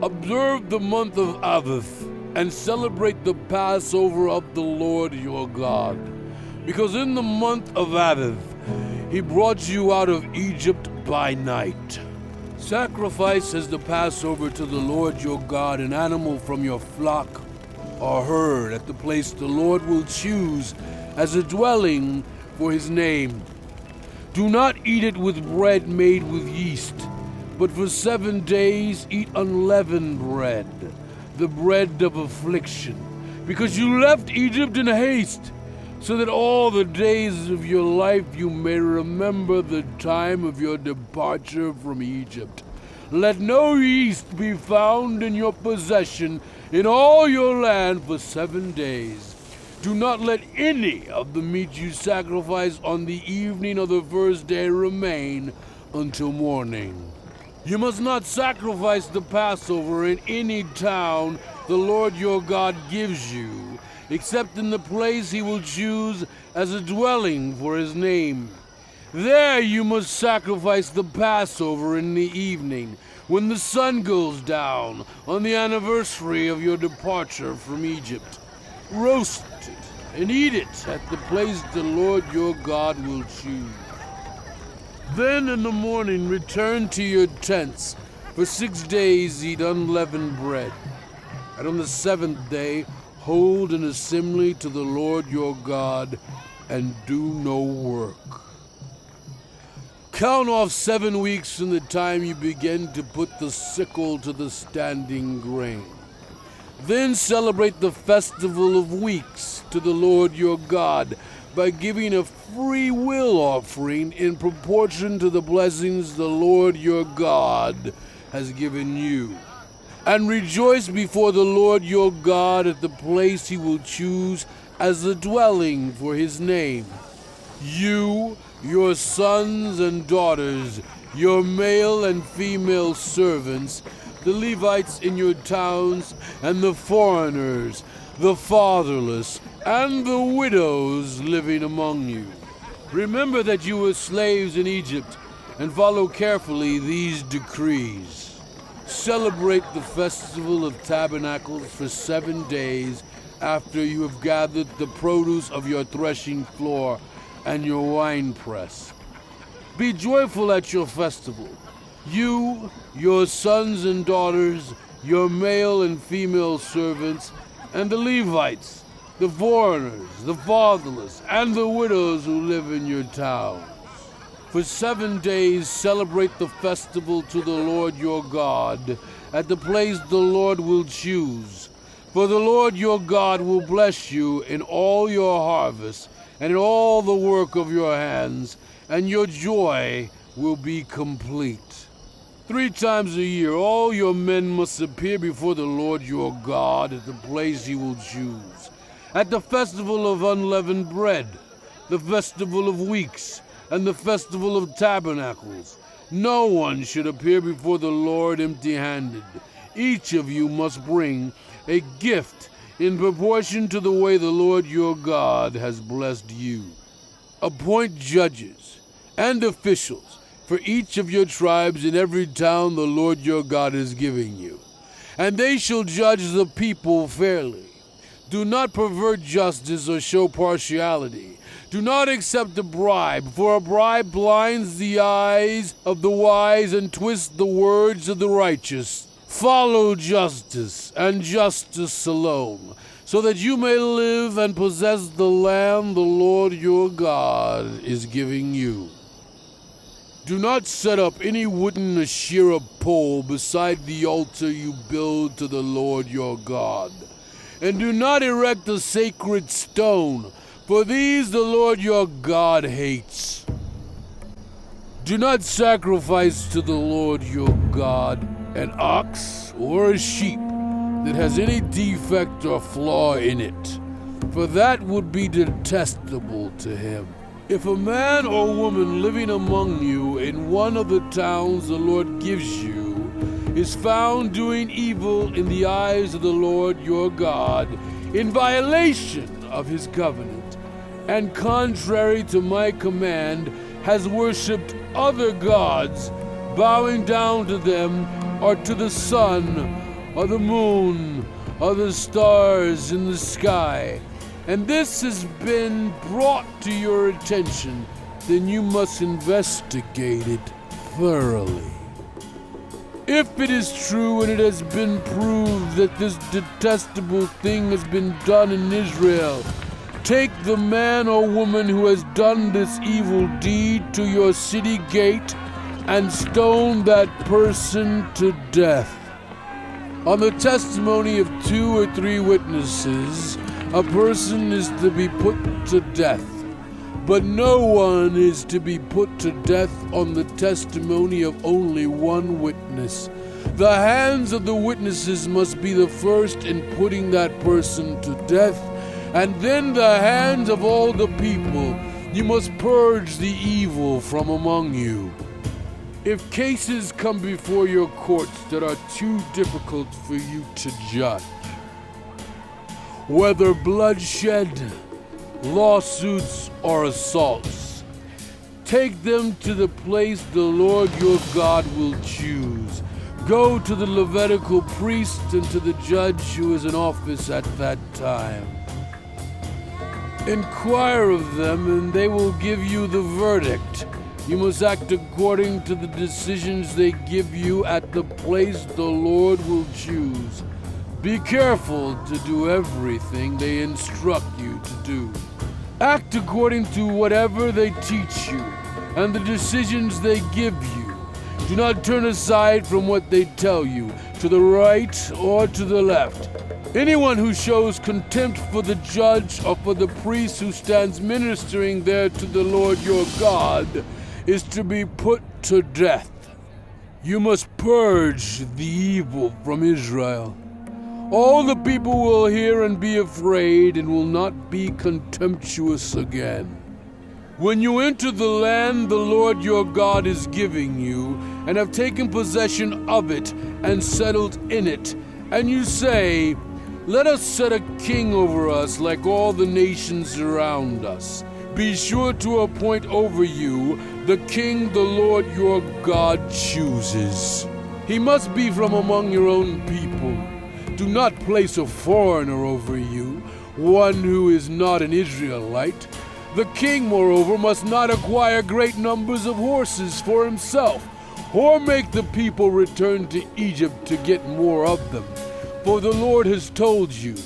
Observe the month of Aviv and celebrate the Passover of the Lord your God. Because in the month of Aviv, he brought you out of Egypt by night. Sacrifice as the Passover to the Lord your God an animal from your flock or herd at the place the Lord will choose as a dwelling for his name. Do not eat it with bread made with yeast, but for 7 days eat unleavened bread, the bread of affliction, because you left Egypt in haste, so that all the days of your life you may remember the time of your departure from Egypt. Let no yeast be found in your possession in all your land for 7 days. Do not let any of the meat you sacrifice on the evening of the first day remain until morning. You must not sacrifice the Passover in any town the Lord your God gives you, except in the place he will choose as a dwelling for his name. There you must sacrifice the Passover in the evening, when the sun goes down, on the anniversary of your departure from Egypt. Roast it and eat it at the place the Lord your God will choose. Then in the morning return to your tents. For 6 days eat unleavened bread. And on the 7th day hold an assembly to the Lord your God, and do no work. Count off 7 weeks from the time you begin to put the sickle to the standing grain. Then celebrate the festival of weeks to the Lord your God by giving a free will offering in proportion to the blessings the Lord your God has given you. And rejoice before the Lord your God at the place he will choose as a dwelling for his name. You, your sons and daughters, your male and female servants, the Levites in your towns, and the foreigners, the fatherless, and the widows living among you. Remember that you were slaves in Egypt, and follow carefully these decrees. Celebrate the festival of tabernacles for 7 days after you have gathered the produce of your threshing floor and your winepress. Be joyful at your festival, you, your sons and daughters, your male and female servants, and the Levites, the foreigners, the fatherless, and the widows who live in your towns. For 7 days celebrate the festival to the Lord your God at the place the Lord will choose. For the Lord your God will bless you in all your harvest and in all the work of your hands, and your joy will be complete. 3 times a year all your men must appear before the Lord your God at the place he will choose. At the festival of unleavened bread, the festival of weeks, and the festival of tabernacles, no one should appear before the Lord empty-handed. Each of you must bring a gift in proportion to the way the Lord your God has blessed you. Appoint judges and officials for each of your tribes in every town the Lord your God is giving you, and they shall judge the people fairly. Do not pervert justice or show partiality. Do not accept a bribe, for a bribe blinds the eyes of the wise and twists the words of the righteous. Follow justice, and justice alone, so that you may live and possess the land the Lord your God is giving you. Do not set up any wooden Asherah pole beside the altar you build to the Lord your God. And do not erect a sacred stone, for these the Lord your God hates. Do not sacrifice to the Lord your God an ox or a sheep that has any defect or flaw in it, for that would be detestable to him. If a man or woman living among you in one of the towns the Lord gives you is found doing evil in the eyes of the Lord your God, in violation of his covenant, and contrary to my command, has worshipped other gods, bowing down to them or to the sun or the moon, or the stars in the sky, and this has been brought to your attention, then you must investigate it thoroughly. If it is true and it has been proved that this detestable thing has been done in Israel, take the man or woman who has done this evil deed to your city gate and stone that person to death. On the testimony of 2 or 3 witnesses, a person is to be put to death, but no one is to be put to death on the testimony of only one witness. The hands of the witnesses must be the first in putting that person to death, and then the hands of all the people. You must purge the evil from among you. If cases come before your courts that are too difficult for you to judge, whether bloodshed, lawsuits, or assaults, take them to the place the Lord your God will choose. Go to the Levitical priest and to the judge who is in office at that time. Inquire of them, and they will give you the verdict. You must act according to the decisions they give you at the place the Lord will choose. Be careful to do everything they instruct you to do. Act according to whatever they teach you and the decisions they give you. Do not turn aside from what they tell you, to the right or to the left. Anyone who shows contempt for the judge or for the priest who stands ministering there to the Lord your God is to be put to death. You must purge the evil from Israel. All the people will hear and be afraid and will not be contemptuous again. When you enter the land the Lord your God is giving you, and have taken possession of it and settled in it, and you say, "Let us set a king over us like all the nations around us," be sure to appoint over you the king the Lord your God chooses. He must be from among your own people. Do not place a foreigner over you, one who is not an Israelite. The king, moreover, must not acquire great numbers of horses for himself, or make the people return to Egypt to get more of them. For the Lord has told you,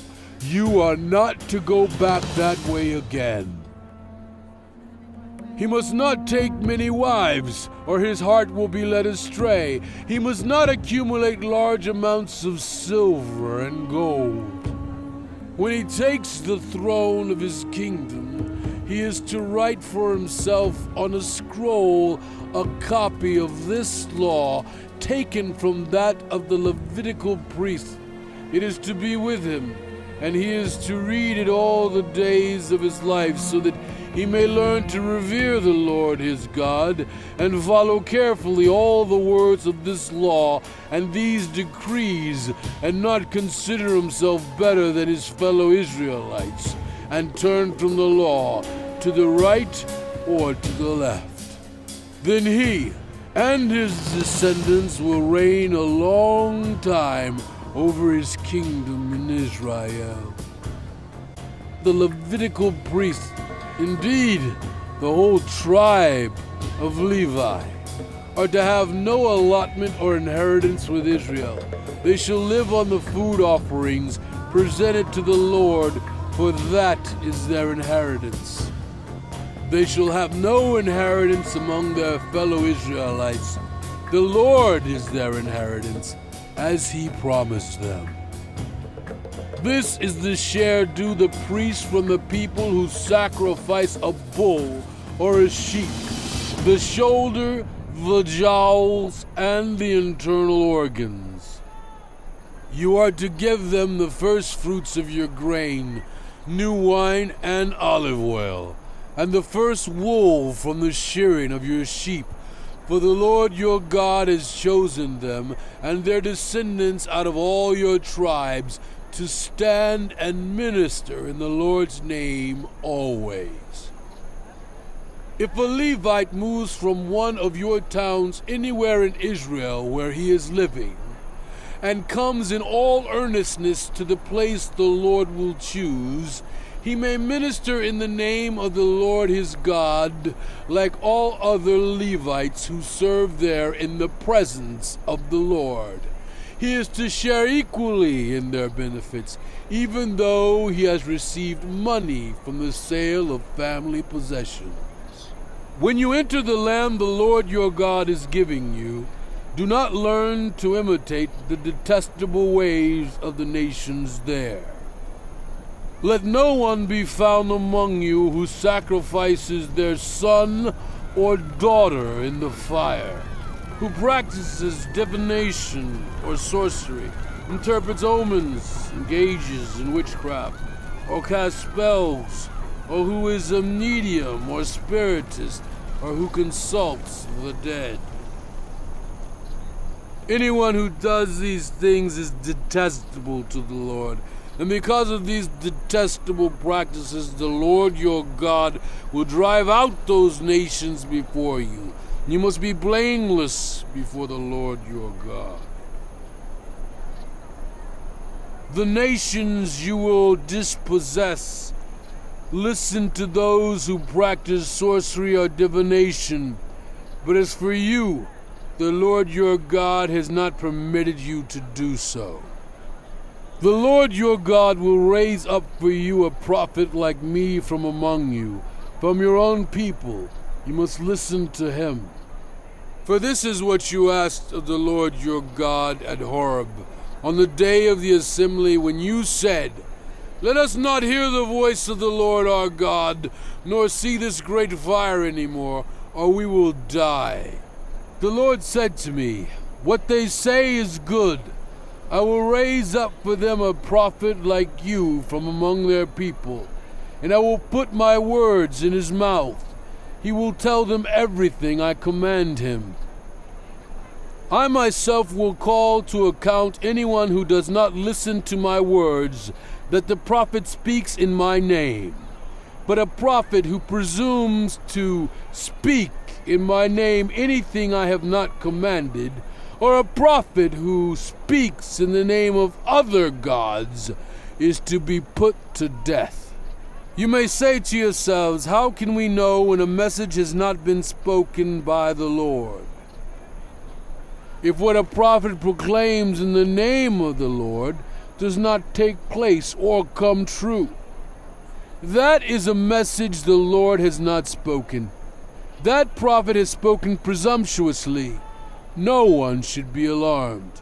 you are not to go back that way again. He must not take many wives, or his heart will be led astray. He must not accumulate large amounts of silver and gold. When he takes the throne of his kingdom, he is to write for himself on a scroll a copy of this law taken from that of the Levitical priest. It is to be with him, and he is to read it all the days of his life, so that he may learn to revere the Lord his God, and follow carefully all the words of this law and these decrees, and not consider himself better than his fellow Israelites, and turn from the law to the right or to the left. Then he and his descendants will reign a long time over his kingdom in Israel. The Levitical priests, indeed the whole tribe of Levi, are to have no allotment or inheritance with Israel. They shall live on the food offerings presented to the Lord, for that is their inheritance. They shall have no inheritance among their fellow Israelites. The Lord is their inheritance, as he promised them. This is the share due the priest from the people who sacrifice a bull or a sheep, the shoulder, the jowls, and the internal organs. You are to give them the first fruits of your grain, new wine and olive oil, and the first wool from the shearing of your sheep. For the Lord your God has chosen them and their descendants out of all your tribes to stand and minister in the Lord's name always. If a Levite moves from one of your towns anywhere in Israel where he is living, and comes in all earnestness to the place the Lord will choose, he may minister in the name of the Lord his God, like all other Levites who serve there in the presence of the Lord. He is to share equally in their benefits, even though he has received money from the sale of family possessions. When you enter the land the Lord your God is giving you, do not learn to imitate the detestable ways of the nations there. Let no one be found among you who sacrifices their son or daughter in the fire, who practices divination or sorcery, interprets omens, engages in witchcraft, or casts spells, or who is a medium or spiritist, or who consults the dead. Anyone who does these things is detestable to the Lord. And because of these detestable practices, the Lord your God will drive out those nations before you. You must be blameless before the Lord your God. The nations you will dispossess listen to those who practice sorcery or divination, but as for you, the Lord your God has not permitted you to do so. The Lord your God will raise up for you a prophet like me from among you, from your own people. You must listen to him. For this is what you asked of the Lord your God at Horeb, on the day of the assembly, when you said, "Let us not hear the voice of the Lord our God, nor see this great fire anymore, or we will die." The Lord said to me, "What they say is good. I will raise up for them a prophet like you from among their people, and I will put my words in his mouth. He will tell them everything I command him. I myself will call to account anyone who does not listen to my words, that the prophet speaks in my name. But a prophet who presumes to speak in my name anything I have not commanded, or a prophet who speaks in the name of other gods, is to be put to death. You may say to yourselves, how can we know when a message has not been spoken by the Lord? If what a prophet proclaims in the name of the Lord does not take place or come true, that is a message the Lord has not spoken. That prophet has spoken presumptuously. No one should be alarmed.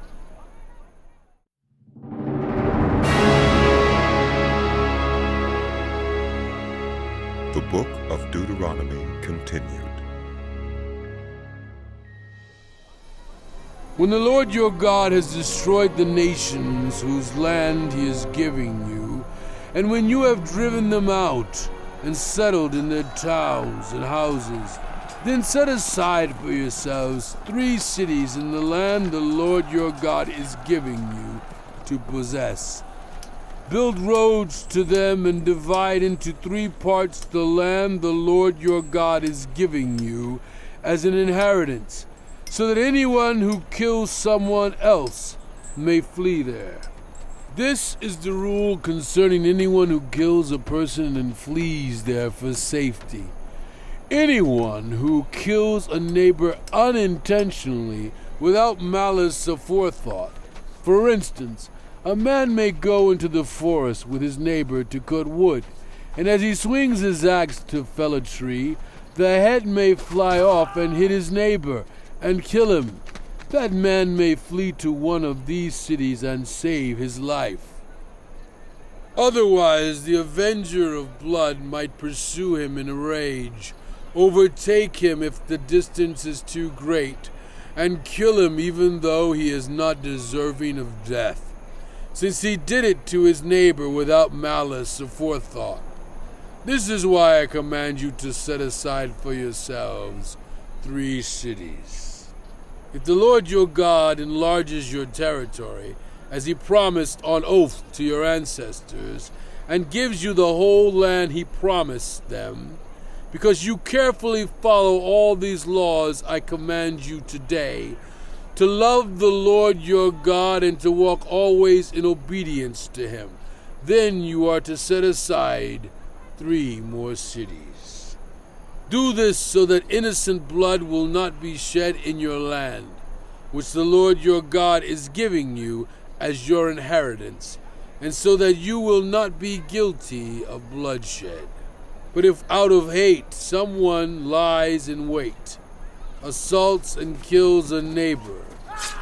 The Book of Deuteronomy continued. When the Lord your God has destroyed the nations whose land he is giving you, and when you have driven them out and settled in their towns and houses, then set aside for yourselves 3 cities in the land the Lord your God is giving you to possess. Build roads to them and divide into 3 parts the land the Lord your God is giving you as an inheritance, so that anyone who kills someone else may flee there. This is the rule concerning anyone who kills a person and flees there for safety. Anyone who kills a neighbor unintentionally, without malice aforethought. For instance, a man may go into the forest with his neighbor to cut wood, and as he swings his axe to fell a tree, the head may fly off and hit his neighbor and kill him. That man may flee to one of these cities and save his life. Otherwise, the avenger of blood might pursue him in a rage, overtake him if the distance is too great, and kill him even though he is not deserving of death, since he did it to his neighbor without malice aforethought. This is why I command you to set aside for yourselves 3 cities. If the Lord your God enlarges your territory, as he promised on oath to your ancestors, and gives you the whole land he promised them, because you carefully follow all these laws I command you today, to love the Lord your God and to walk always in obedience to him. Then you are to set aside 3 more cities. Do this so that innocent blood will not be shed in your land, which the Lord your God is giving you as your inheritance, and so that you will not be guilty of bloodshed. But if out of hate someone lies in wait, assaults and kills a neighbor,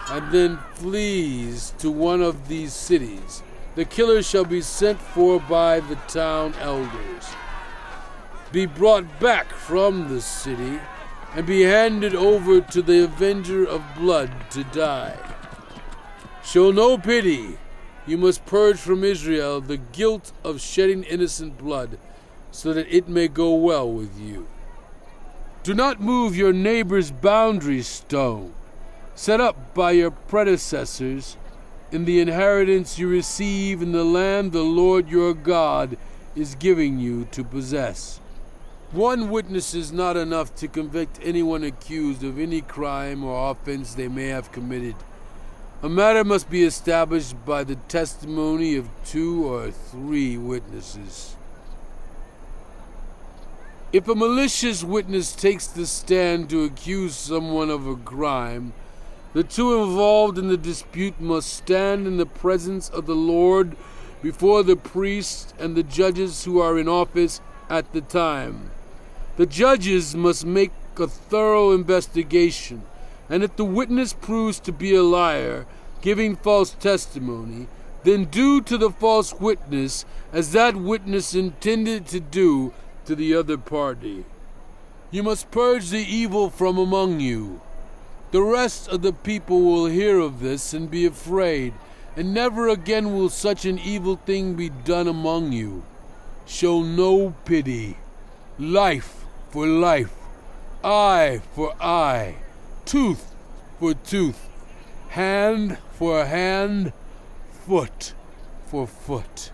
and then flees to one of these cities, the killer shall be sent for by the town elders, be brought back from the city, and be handed over to the avenger of blood to die. Show no pity. You must purge from Israel the guilt of shedding innocent blood, so that it may go well with you. Do not move your neighbor's boundary stone, set up by your predecessors in the inheritance you receive in the land the Lord your God is giving you to possess. 1 witness is not enough to convict anyone accused of any crime or offense they may have committed. A matter must be established by the testimony of 2 or 3 witnesses. If a malicious witness takes the stand to accuse someone of a crime, the 2 involved in the dispute must stand in the presence of the Lord before the priests and the judges who are in office at the time. The judges must make a thorough investigation, and if the witness proves to be a liar, giving false testimony, then do to the false witness as that witness intended to do to the other party. You must purge the evil from among you. The rest of the people will hear of this and be afraid, and never again will such an evil thing be done among you. Show no pity. Life for life, eye for eye, tooth for tooth, hand for hand, foot for foot.